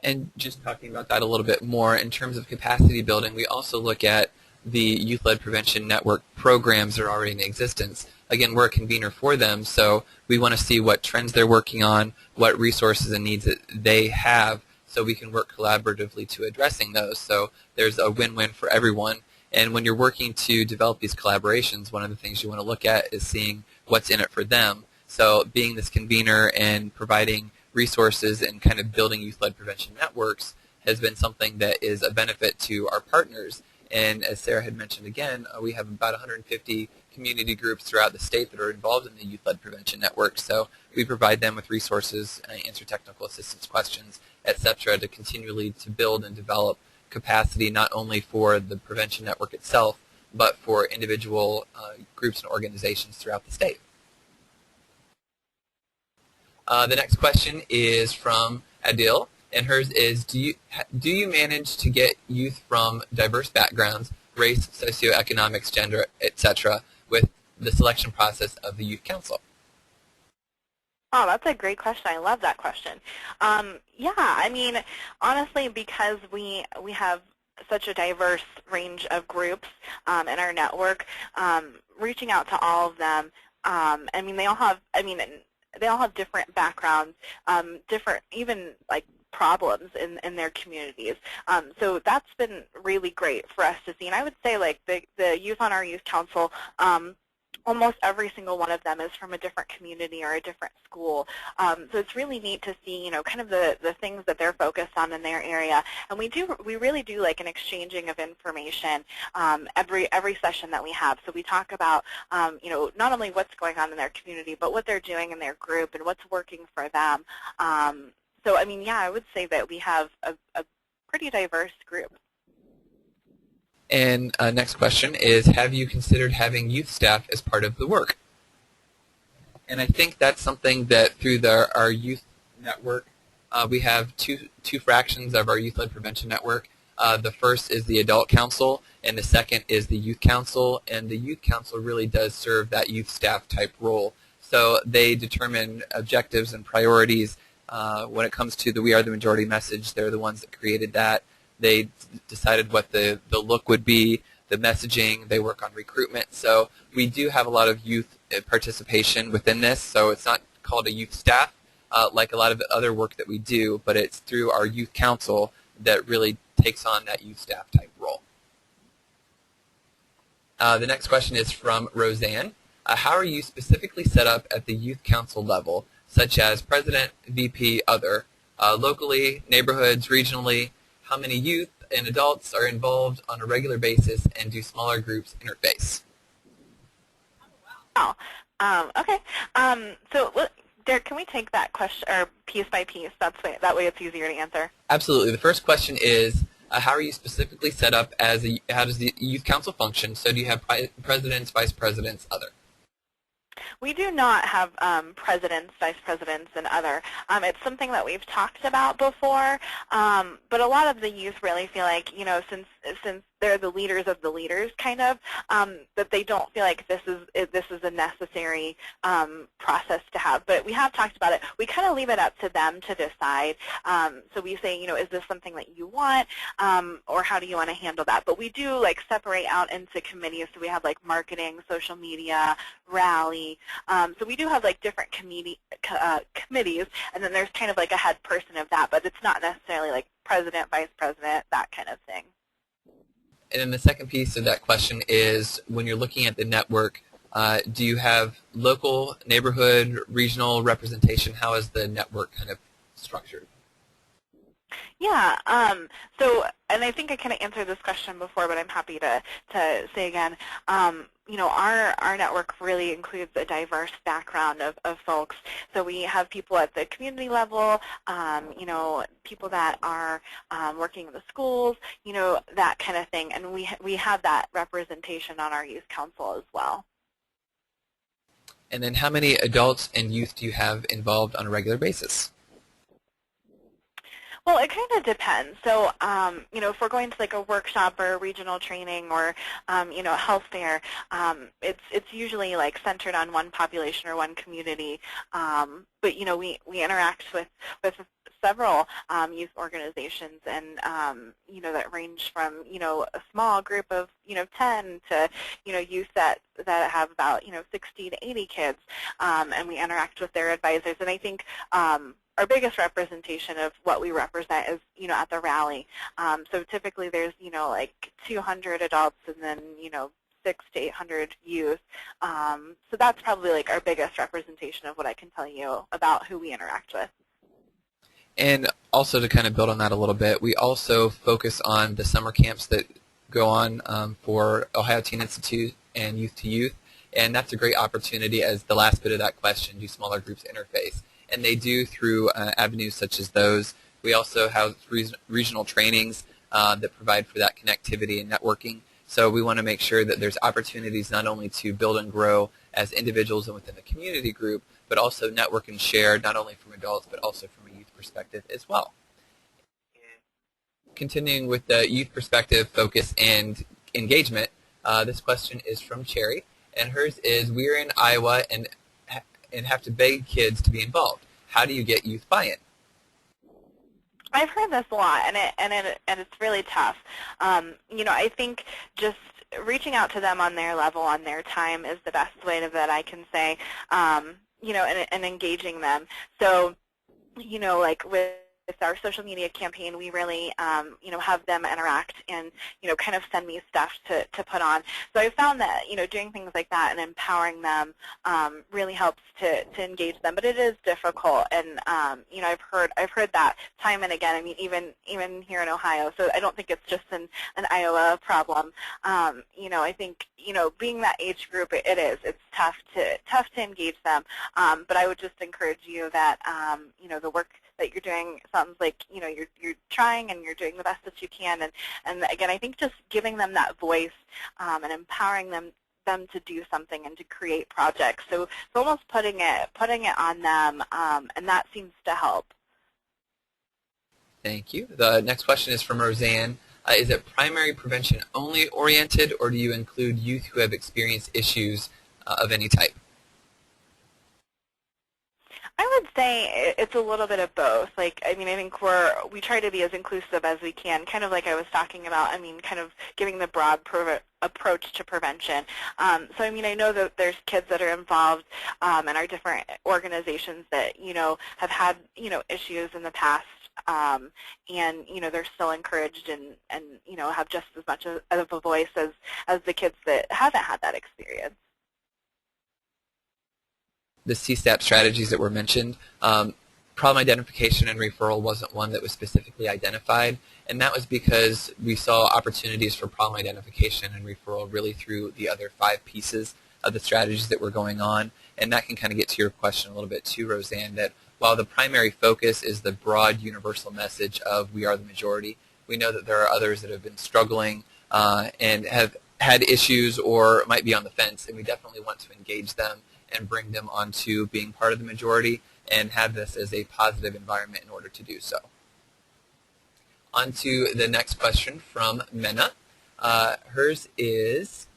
And just talking about that a little bit more, in terms of capacity building, we also look at the Youth-Led Prevention Network programs that are already in existence. Again, we're a convener for them, so we want to see what trends they're working on, what resources and needs that they have, so we can work collaboratively to addressing those. So there's a win-win for everyone. And when you're working to develop these collaborations, one of the things you want to look at is seeing what's in it for them. So being this convener and providing resources and kind of building youth-led prevention networks has been something that is a benefit to our partners. And as Sarah had mentioned again, we have about 150 community groups throughout the state that are involved in the Youth-Led Prevention Network. So we provide them with resources, answer technical assistance questions, etc., to continually to build and develop capacity not only for the prevention network itself, but for individual groups and organizations throughout the state. The next question is from Adil, and hers is, do you manage to get youth from diverse backgrounds, race, socioeconomics, gender, etc., with the selection process of the Youth Council?
Oh, that's a great question. I love that question. Yeah, I mean, honestly, because we have such a diverse range of groups in our network, reaching out to all of them, I mean, they all have different backgrounds, different even like problems in their communities. So that's been really great for us to see. And I would say like the youth on our youth council, almost every single one of them is from a different community or a different school. So it's really neat to see, kind of the things that they're focused on in their area. And we really do like an exchanging of information every session that we have. So we talk about, not only what's going on in their community, but what they're doing in their group and what's working for them. So I mean, yeah, I would say that we have a pretty diverse group.
And next question is, have you considered having youth staff as part of the work? And I think that's something that through our youth network, we have two fractions of our youth-led prevention network. The first is the adult council, and the second is the youth council. And the youth council really does serve that youth staff type role. So they determine objectives and priorities. When it comes to the We Are the Majority message, they're the ones that created that. They decided what the look would be, the messaging. They work on recruitment. So we do have a lot of youth participation within this. So it's not called a youth staff like a lot of the other work that we do, but it's through our youth council that really takes on that youth staff type role. The next question is from Roseanne. How are you specifically set up at the youth council level, such as president, VP, other, locally, neighborhoods, regionally? How many youth and adults are involved on a regular basis, and do smaller groups interface?
Oh, okay. So, Derek, can we take that question or piece by piece? That way it's easier to answer.
Absolutely. The first question is, how are you specifically set up as how does the youth council function? So do you have presidents, vice presidents, other?
We do not have presidents, vice presidents, and other. It's something that we've talked about before, but a lot of the youth really feel like, since they're the leaders of the leaders, kind of, that they don't feel like this is a necessary process to have. But we have talked about it. We kind of leave it up to them to decide. So we say, is this something that you want, or how do you want to handle that? But we do separate out into committees. So we have marketing, social media, rally. So we do have different committees, and then there's kind of a head person of that. But it's not necessarily president, vice president, that kind of thing.
And then the second piece of that question is, when you're looking at the network, do you have local, neighborhood, regional representation? How is the network kind of structured?
Yeah, and I think I kind of answered this question before, but I'm happy to say again, our network really includes a diverse background of folks. So we have people at the community level, people that are working in the schools, that kind of thing, and we have that representation on our youth council as well.
And then how many adults and youth do you have involved on a regular basis?
Well, it kind of depends. So, if we're going to a workshop or a regional training or, a health fair, it's usually centered on one population or one community. But we interact with several youth organizations, and that range from a small group of 10 to youth that have about 60 to 80 kids, and we interact with their advisors. And I think our biggest representation of what we represent is, at the rally. So typically there's, 200 adults and then, 600 to 800 youth. So that's probably our biggest representation of what I can tell you about who we interact with.
And also to kind of build on that a little bit, we also focus on the summer camps that go on for Ohio Teen Institute and Youth to Youth. And that's a great opportunity, as the last bit of that question, do smaller groups interface? And they do through avenues such as those. We also have regional trainings that provide for that connectivity and networking. So we want to make sure that there's opportunities not only to build and grow as individuals and within the community group, but also network and share, not only from adults, but also from a youth perspective as well. Continuing with the youth perspective, focus, and engagement, this question is from Cherry, and hers is, we're in Iowa and have to beg kids to be involved. How do you get youth buy-in?
I've heard this a lot, and it's really tough. I think just reaching out to them on their level, on their time, is the best way that I can say, and engaging them. So, with our social media campaign, we really, have them interact and, kind of send me stuff to put on. So I found that, doing things like that and empowering them really helps to engage them. But it is difficult, and, I've heard that time and again. I mean, even here in Ohio. So I don't think it's just an Iowa problem. I think, being that age group, it's tough to engage them. But I would just encourage you that, the work that you're doing. Sounds like you're trying and you're doing the best that you can. And again, I think just giving them that voice and empowering them to do something and to create projects. So it's almost putting it on them, and that seems to help.
Thank you. The next question is from Roseanne. Is it primary prevention only oriented, or do you include youth who have experienced issues of any type?
I would say it's a little bit of both. I think we try to be as inclusive as we can, kind of like I was talking about. Kind of giving the broad approach to prevention. So I know that there's kids that are involved in our different organizations that have had issues in the past, and they're still encouraged and have just as much of a voice as the kids that haven't had that experience.
The CSAP strategies that were mentioned, problem identification and referral wasn't one that was specifically identified, and that was because we saw opportunities for problem identification and referral really through the other 5 pieces of the strategies that were going on, and that can kind of get to your question a little bit too, Roseanne, that while the primary focus is the broad universal message of we are the majority, we know that there are others that have been struggling and have had issues or might be on the fence, and we definitely want to engage them and bring them onto being part of the majority and have this as a positive environment in order to do so. On to the next question from Mena. Hers is,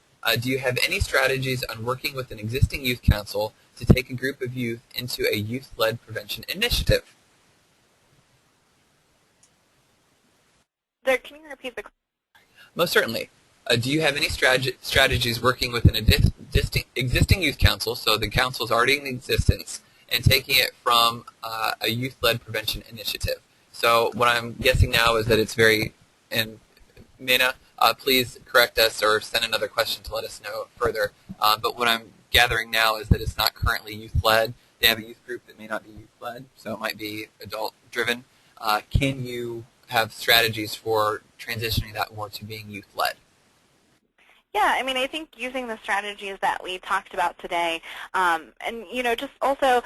do you have any strategies on working with an existing youth council to take a group of youth into a youth-led prevention initiative?
Can you repeat the question?
Most certainly. Do you have any strategies working with an existing youth council, so the council is already in existence, and taking it from a youth-led prevention initiative? So what I'm guessing now is that it's and Mina, please correct us or send another question to let us know further. But what I'm gathering now is that it's not currently youth-led. They have a youth group that may not be youth-led, so it might be adult-driven. Can you have strategies for transitioning that more to being youth-led?
Yeah, I think using the strategies that we talked about today, and just also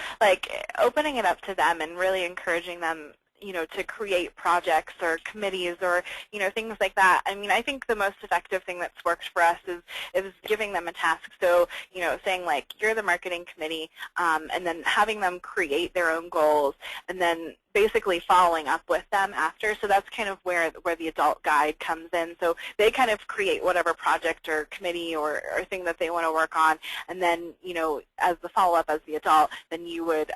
opening it up to them and really encouraging them, to create projects or committees or things like that. I think the most effective thing that's worked for us is giving them a task. So saying you're the marketing committee, and then having them create their own goals, and then basically following up with them after. So that's kind of where the adult guide comes in. So they kind of create whatever project or committee or thing that they want to work on, and then as the follow-up as the adult, then you would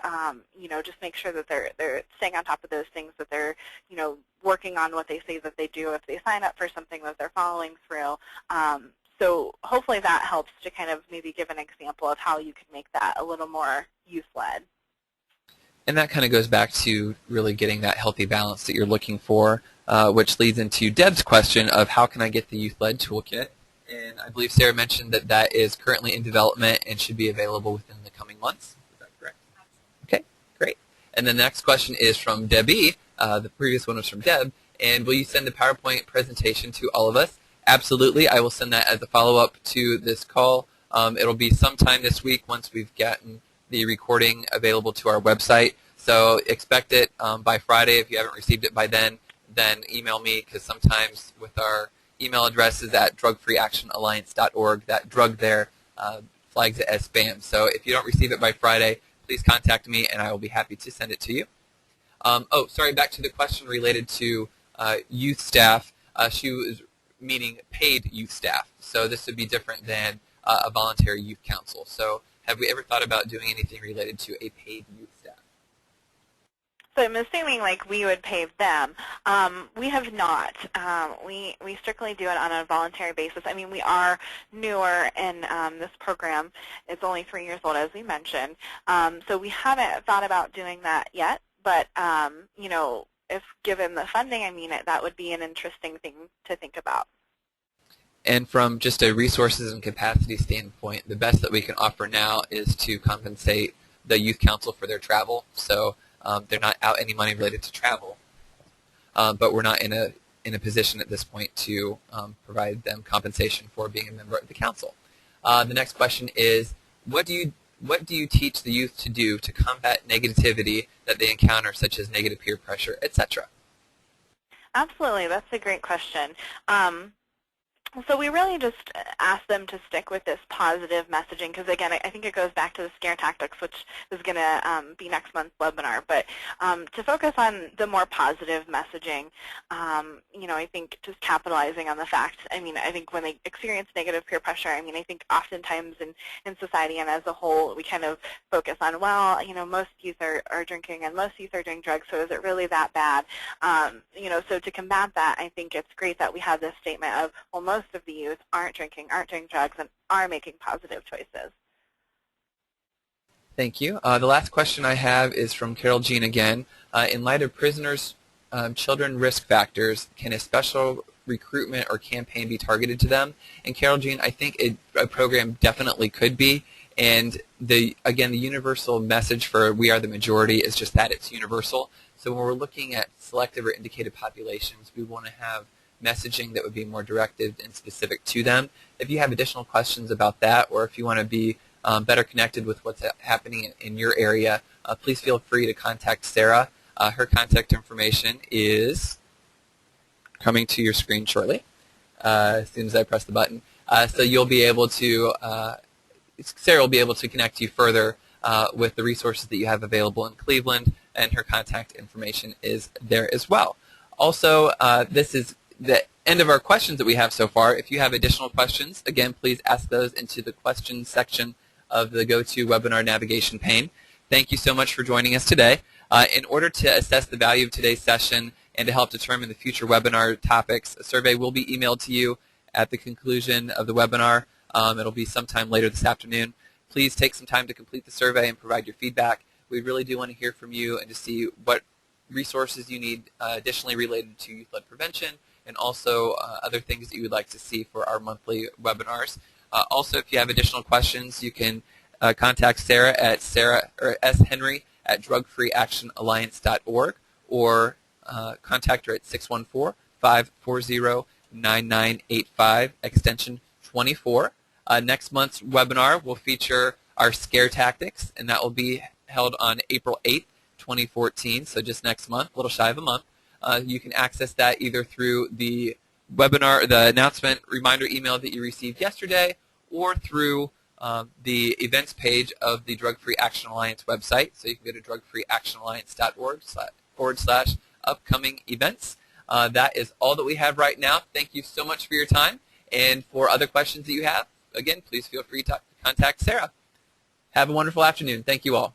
just make sure that they're staying on top of those things, that they're working on what they say that they do. If they sign up for something, that they're following through. So hopefully that helps to kind of maybe give an example of how you can make that a little more youth-led.
And that kind of goes back to really getting that healthy balance that you're looking for, which leads into Deb's question of how can I get the youth-led toolkit? And I believe Sarah mentioned that that is currently in development and should be available within the coming months. Is that correct? Okay, great. And then the next question is from Debbie. The previous one was from Deb. And will you send the PowerPoint presentation to all of us? Absolutely. I will send that as a follow-up to this call. It'll be sometime this week once we've gotten the recording available to our website. So expect it by Friday. If you haven't received it by then email me, because sometimes with our email addresses at drugfreeactionalliance.org, that drug there flags it as spam. So if you don't receive it by Friday, please contact me and I will be happy to send it to you. Back to the question related to youth staff. She was meaning paid youth staff. So this would be different than a voluntary youth council. So have we ever thought about doing anything related to a paid youth staff?
So I'm assuming we would pay them. We have not. We strictly do it on a voluntary basis. We are newer in this program. It's only 3 years old, as we mentioned. So we haven't thought about doing that yet. But if given the funding, that would be an interesting thing to think about.
And from just a resources and capacity standpoint, the best that we can offer now is to compensate the youth council for their travel. So they're not out any money related to travel, but we're not in a position at this point to provide them compensation for being a member of the council. The next question is, what do what do you teach the youth to do to combat negativity that they encounter, such as negative peer pressure, etc.?
Absolutely. That's a great question. So we really just ask them to stick with this positive messaging because, again, I think it goes back to the scare tactics, which is going to be next month's webinar. But to focus on the more positive messaging, I think just capitalizing on the fact, I think when they experience negative peer pressure, I think oftentimes in society and as a whole, we kind of focus on, well, most youth are drinking and most youth are doing drugs, so is it really that bad? So to combat that, I think it's great that we have this statement of, well, most of the youth aren't drinking, aren't doing drugs, and are making positive choices.
Thank you. The last question I have is from Carol Jean again. In light of prisoners' children risk factors, can a special recruitment or campaign be targeted to them? And Carol Jean, I think a program definitely could be. And again, the universal message for We Are the Majority is just that it's universal. So when we're looking at selective or indicated populations, we want to have messaging that would be more directed and specific to them. If you have additional questions about that, or if you want to be better connected with what's happening in your area, please feel free to contact Sarah. Her contact information is coming to your screen shortly, as soon as I press the button. So you'll be able to, Sarah will be able to connect you further with the resources that you have available in Cleveland, and her contact information is there as well. Also, this is the end of our questions that we have so far. If you have additional questions, again, please ask those into the questions section of the GoToWebinar navigation pane. Thank you so much for joining us today. In order to assess the value of today's session and to help determine the future webinar topics, a survey will be emailed to you at the conclusion of the webinar. It'll be sometime later this afternoon. Please take some time to complete the survey and provide your feedback. We really do want to hear from you and to see what resources you need additionally related to youth-led prevention, and also other things that you would like to see for our monthly webinars. Also, if you have additional questions, you can contact Sarah at shenry@drugfreeactionalliance.org, or contact her at 614-540-9985, extension 24. Next month's webinar will feature our scare tactics, and that will be held on April 8th, 2014, so just next month, a little shy of a month. You can access that either through the webinar, the announcement reminder email that you received yesterday, or through the events page of the Drug Free Action Alliance website. So you can go to drugfreeactionalliance.org/upcoming events. That is all that we have right now. Thank you so much for your time. And for other questions that you have, again, please feel free to contact Sarah. Have a wonderful afternoon. Thank you all.